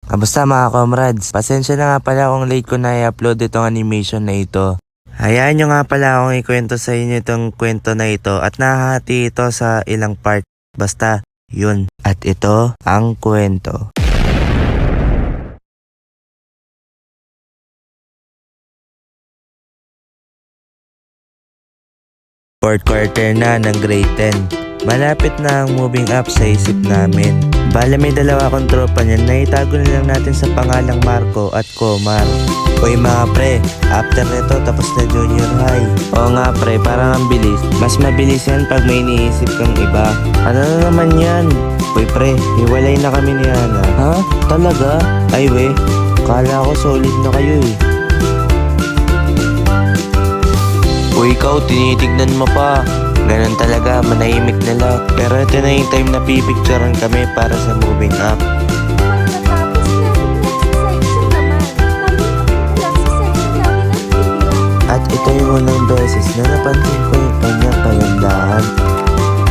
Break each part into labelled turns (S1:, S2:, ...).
S1: Kamusta mga comrades? Pasensya na nga pala kung late ko na i-upload itong animation na ito. Hayaan nyo nga pala akong ikwento sa inyo itong kwento na ito at nahahati ito sa ilang part. Basta, yun. At ito ang kwento. Fourth quarter na ng grade 10. Malapit na ang moving up sa isip namin. Bale may dalawa akong tropa niyan na itago na lang natin sa pangalang Marco at Comar. Uy mga pre, after nito tapos na junior high. Oo nga pre, parang ang bilis. Mas mabilis yan pag may iniisip kang iba. Ano na naman yan? Uy pre, hiwalay na kami ni Ana. Ha? Talaga? Ay we, kala ko solid na kayo eh. Uy ikaw, tinitignan mo pa. Ganun talaga, manahimik na lang. Pero ito na yung time na pipicturean kami para sa moving up. At ito yung unang beses na napansin ko yung kanyang payandahan.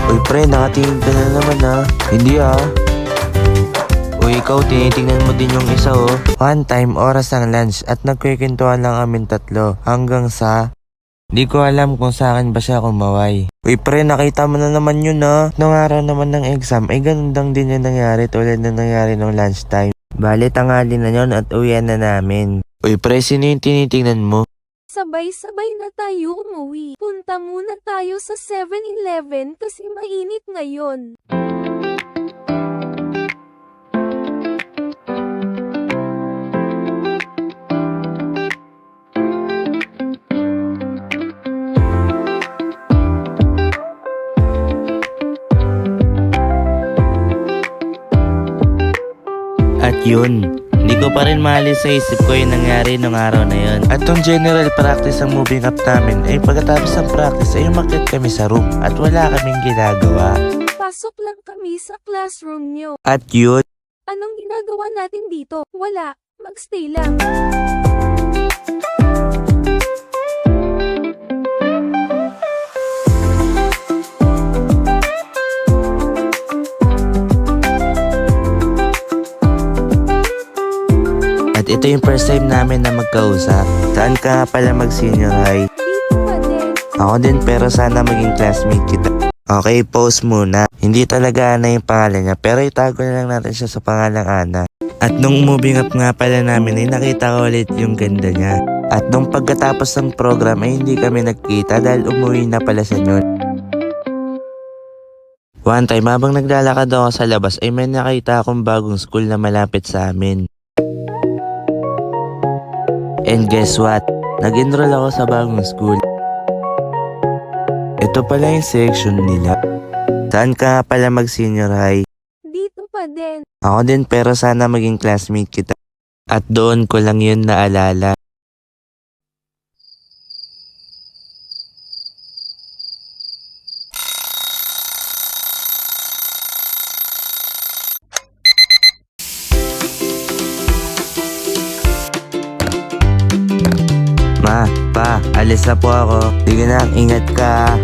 S1: Uy pre, nakatingin ka na naman ha. Hindi ha. Uy ikaw, tinitingnan mo din yung isa oh. One time, oras ng lunch at nagkikwentuhan lang amin tatlo hanggang sa... Di ko alam kung sa akin ba siya kumaway. Uy pre, nakita mo na naman yun ha. Nung araw naman ng exam, ay ganun lang din yung nangyari tulad na nangyari nung lunchtime. Bale, tanghali na yun at uwian na namin. Uy pre, sino yung tinitingnan mo?
S2: Sabay-sabay na tayo umuwi. Punta muna tayo sa 7-Eleven kasi mainit ngayon.
S1: At yun, hindi ko pa rin maalis sa isip ko yung nangyari nung araw na yun. At tong general practice ang moving up namin ay pagkatapos ng practice ay umakyat kami sa room at wala kaming ginagawa.
S2: Pasok lang kami sa classroom nyo.
S1: At yun,
S2: Anong ginagawa natin dito? Wala. Magstay lang.
S1: at ito yung first time namin na magkausap. Saan ka nga pala mag-senior high?
S2: Dito pa din.
S1: Ako din pero sana maging classmate kita. Okay, pause muna. Hindi talaga Ana yung pangalan niya pero itago na lang natin siya sa pangalang Ana. At nung moving up nga pala namin ay nakita ko ulit yung ganda niya. At nung pagkatapos ng program ay hindi kami nagkita dahil umuwi na pala siya nun. One time habang naglalakad ako sa labas ay may nakita akong bagong school na malapit sa amin. And guess what? Nag-enroll ako sa bagong school. Ito pala yung section nila. Saan ka nga pala mag-senior high?
S2: Dito pa din.
S1: Ako din pero sana maging classmate kita. At doon ko lang yun naalala. Ma, pa, alis na po ako. Sige na, ingat ka.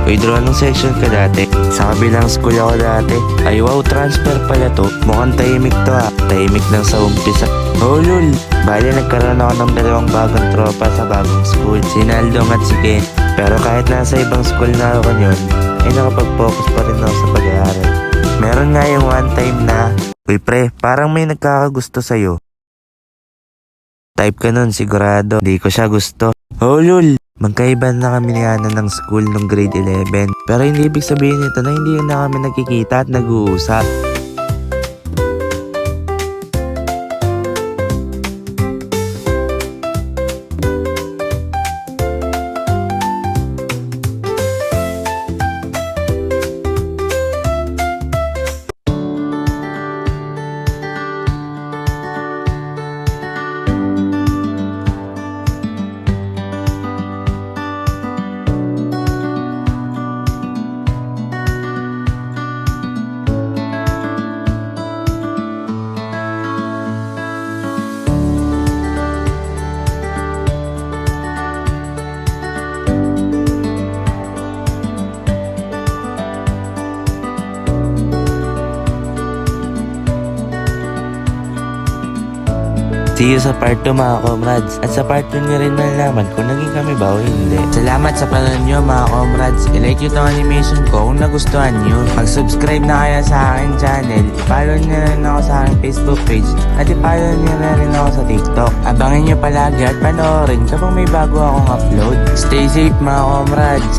S1: Uy, Drew, anong section ka dati? Sa kabilang school ako dati. Ay wow, transfer pala to. Mukhang tahimik to ha. Tahimik lang sa umpisa. Oh lul, bali nagkaroon ako ng dalawang bagong tropa sa bagong school. Si Naldong at si Ken. Pero kahit nasa ibang school na ako yun, ay nakapag-focus pa rin ako sa pag-aaral. Meron nga yung one time na, uy pre, parang may nagkakagusto sa'yo. Type ka nun, sigurado. Di ko siya gusto. Oh lul, magkaiba na kami ni Ana ng school nung grade 11. Pero hindi ibig sabihin nito na hindi na kami nagkikita at nag-uusap. See you sa part 2 mga comrades. At sa part 2 nyo rin malalaman kung naging kami ba o hindi. Salamat sa panonood nyo mga comrades. I-like nyo tong animation ko kung nagustuhan nyo. Mag-subscribe na kayo sa aking channel. I-follow nyo na rin ako sa aking Facebook page. At i-follow nyo na rin ako sa TikTok. Abangan nyo palagi at panoorin kapag may bago akong upload. Stay safe mga comrades.